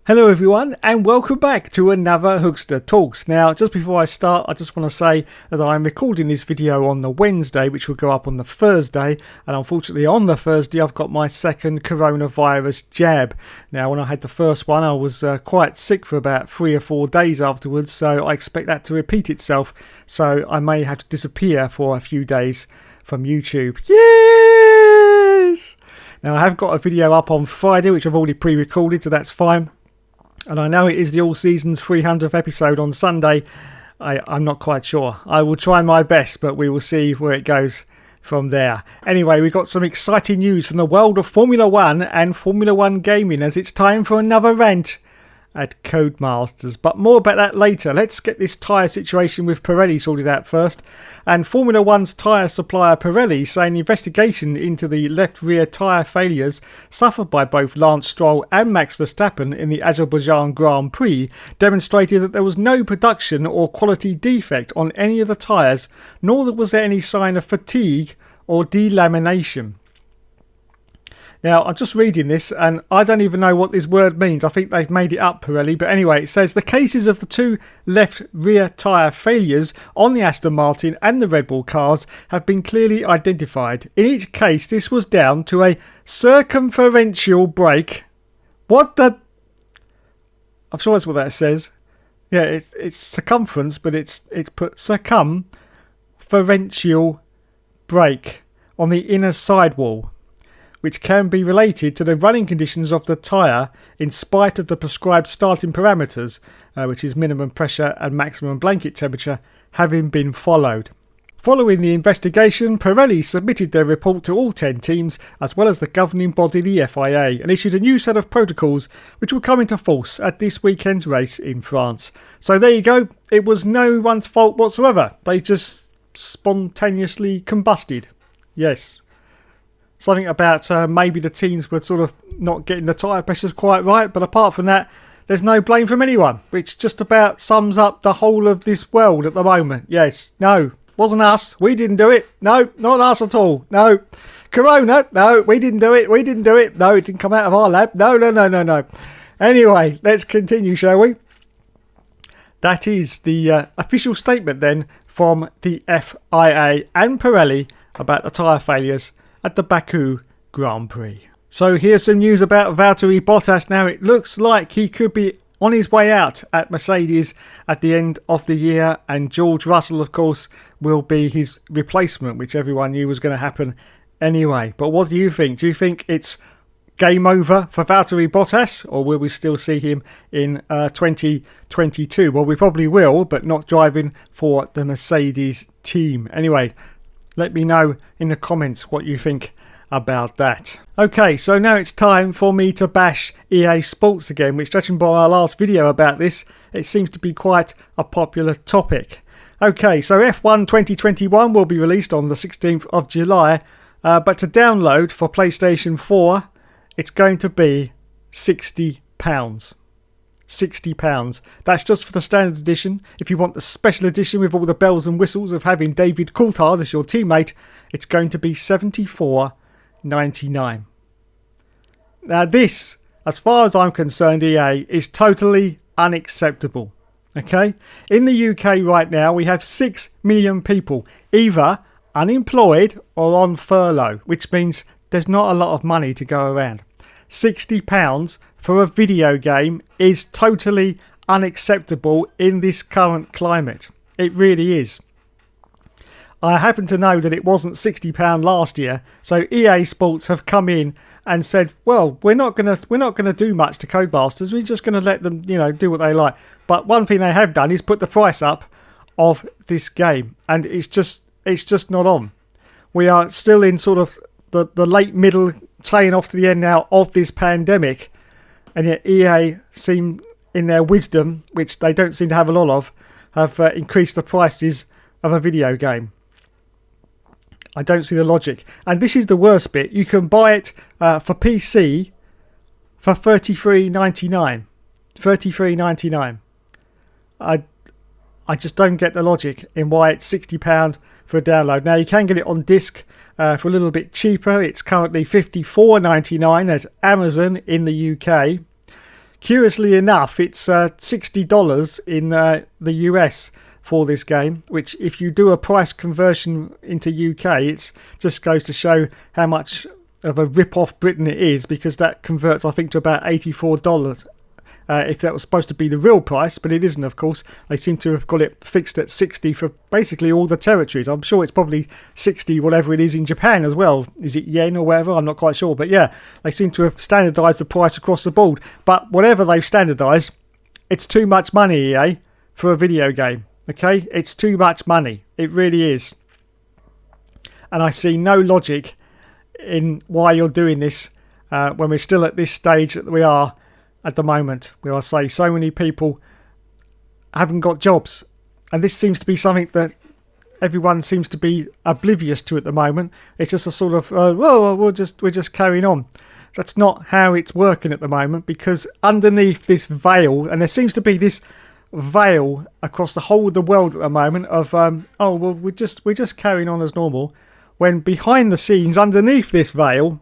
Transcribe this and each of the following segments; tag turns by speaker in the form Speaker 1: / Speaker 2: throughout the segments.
Speaker 1: Hello everyone and welcome back to another Hookster Talks. Now just before I start, I just want to say that I'm recording this video on the Wednesday, which will go up on the Thursday, and unfortunately on the Thursday I've got my second coronavirus jab. Now when I had the first one I was quite sick for about 3 or 4 days afterwards, so I expect that to repeat itself, so I may have to disappear for a few days from YouTube. Yes! Now I have got a video up on Friday which I've already pre-recorded, so that's fine. And I know it is the All Seasons 300th episode on Sunday. I'm not quite sure. I will try my best, but we will see where it goes from there. Anyway, we've got some exciting news from the world of Formula 1 and Formula 1 gaming, as it's time for another rant at Codemasters. But more about that later. Let's get this tyre situation with Pirelli sorted out first. And Formula 1's tyre supplier Pirelli saying the investigation into the left rear tyre failures suffered by both Lance Stroll and Max Verstappen in the Azerbaijan Grand Prix demonstrated that there was no production or quality defect on any of the tyres, nor was there any sign of fatigue or delamination. Now, I'm just reading this and I don't even know what this word means. I think they've made it up, Pirelli. But anyway, it says the cases of the two left rear tyre failures on the Aston Martin and the Red Bull cars have been clearly identified. In each case, this was down to a circumferential brake. What the... I'm sure that's what that says. Yeah, it's circumference, but it's put circumferential brake on the inner sidewall, which can be related to the running conditions of the tyre in spite of the prescribed starting parameters, which is minimum pressure and maximum blanket temperature, having been followed. Following the investigation, Pirelli submitted their report to all 10 teams, as well as the governing body, the FIA, and issued a new set of protocols which will come into force at this weekend's race in France. So there you go, it was no one's fault whatsoever. They just spontaneously combusted. Yes. Something about maybe the teams were sort of not getting the tyre pressures quite right. But apart from that, there's no blame from anyone. Which just about sums up the whole of this world at the moment. Yes. No. Wasn't us. We didn't do it. No. Not us at all. No. Corona. No. We didn't do it. We didn't do it. No. It didn't come out of our lab. No. Anyway, let's continue, shall we? That is the official statement then from the FIA and Pirelli about the tyre failures at the Baku Grand Prix. So here's some news about Valtteri Bottas. Now it looks like he could be on his way out at Mercedes at the end of the year, and George Russell of course will be his replacement, which everyone knew was going to happen anyway. But what do you think? Do you think it's game over for Valtteri Bottas, or will we still see him in 2022? Well, we probably will, but not driving for the Mercedes team. Anyway, let me know in the comments what you think about that. Okay, so now it's time for me to bash EA Sports again, which, judging by our last video about this, it seems to be quite a popular topic. Okay, so F1 2021 will be released on the 16th of July, but to download for PlayStation 4, it's going to be £60. £60. That's just for the standard edition. If you want the special edition with all the bells and whistles of having David Coulthard as your teammate, it's going to be $74.99. Now this, as far as I'm concerned, EA, is totally unacceptable. Okay? In the UK right now, we have 6 million people either unemployed or on furlough, which means there's not a lot of money to go around. £60 for a video game is totally unacceptable in this current climate. It really is. I happen to know that it wasn't £60 last year, so EA Sports have come in and said, well, we're not gonna do much to Codemasters. We're just gonna let them, do what they like. But one thing they have done is put the price up of this game, and it's just not on. We are still in sort of the late middle, taking off to the end now of this pandemic, and yet EA seem, in their wisdom, which they don't seem to have a lot of, have increased the prices of a video game. I don't see the logic. And this is the worst bit. You can buy it for PC for $33.99. $33.99. I just don't get the logic in why it's £60 for a download. Now you can get it on disc for a little bit cheaper. It's currently $54.99 at Amazon in the UK. Curiously enough, it's $60 in the US for this game, which if you do a price conversion into UK, it just goes to show how much of a rip-off Britain it is, because that converts, I think, to about $84 if that was supposed to be the real price, but it isn't, of course. They seem to have got it fixed at 60 for basically all the territories. I'm sure it's probably 60 whatever it is in Japan as well. Is it yen or whatever? I'm not quite sure, but yeah, they seem to have standardised the price across the board. But whatever they've standardised, it's too much money, EA, for a video game. Okay, it's too much money. It really is. And I see no logic in why you're doing this when we're still at this stage that we are at the moment, where I say so many people haven't got jobs. And this seems to be something that everyone seems to be oblivious to at the moment. It's just a sort of, we're just carrying on. That's not how it's working at the moment, because underneath this veil, and there seems to be this veil across the whole of the world at the moment of we're just carrying on as normal, when behind the scenes, underneath this veil,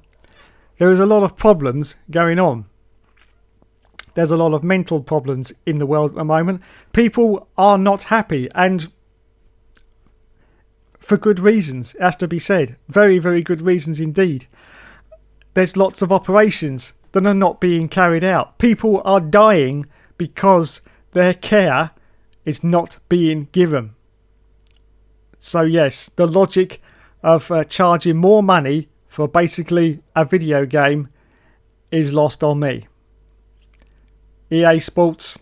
Speaker 1: there is a lot of problems going on. There's a lot of mental problems in the world at the moment. People are not happy, and for good reasons, it has to be said. Very, very good reasons indeed. There's lots of operations that are not being carried out. People are dying because their care is not being given. So yes, the logic of charging more money for basically a video game is lost on me. EA Sports,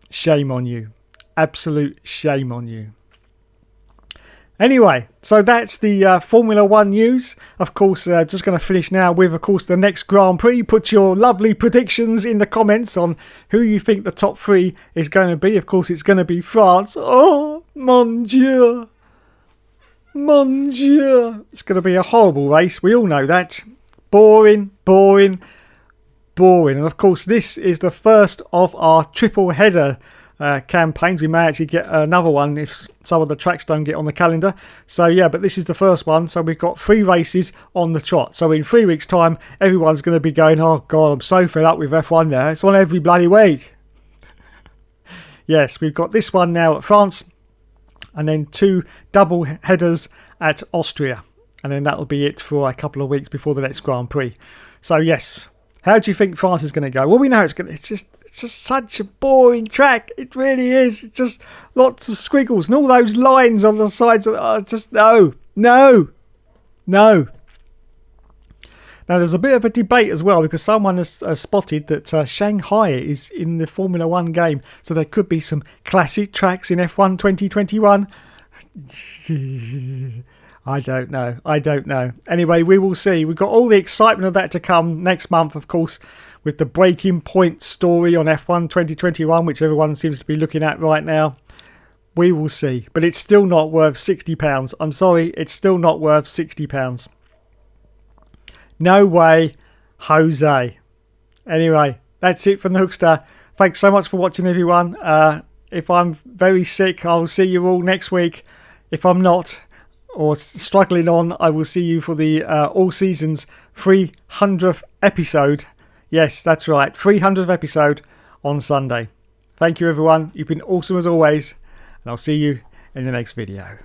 Speaker 1: shame on you. Absolute shame on you. Anyway, so that's the Formula 1 news. Of course, just going to finish now with, of course, the next Grand Prix. Put your lovely predictions in the comments on who you think the top 3 is going to be. Of course, it's going to be France. Oh, mon Dieu. Mon Dieu. It's going to be a horrible race. We all know that. Boring, boring, boring. And of course, this is the first of our triple header campaigns. We may actually get another one if some of the tracks don't get on the calendar. So yeah, but this is the first one. So we've got 3 races on the trot. So in 3 weeks' time, everyone's going to be going, oh God, I'm so fed up with F1 now. It's on every bloody week. Yes, we've got this one now at France, and then 2 double headers at Austria. And then that'll be it for a couple of weeks before the next Grand Prix. So yes, how do you think France is going to go? Well, we know it's just such a boring track. It really is. It's just lots of squiggles and all those lines on the sides. Just no. Now, there's a bit of a debate as well, because someone has spotted that Shanghai is in the Formula 1 game. So there could be some classic tracks in F1 2021. I don't know. Anyway, we will see. We've got all the excitement of that to come next month, of course, with the Breaking Point story on F1 2021, which everyone seems to be looking at right now. We will see. But it's still not worth £60. I'm sorry, it's still not worth £60. No way, Jose. Anyway, that's it from the Hookster. Thanks so much for watching, everyone. If I'm very sick, I'll see you all next week. If I'm not, or struggling on, I will see you for the All Seasons 300th episode. Yes, that's right, 300th episode on Sunday. Thank you, everyone. You've been awesome as always, and I'll see you in the next video.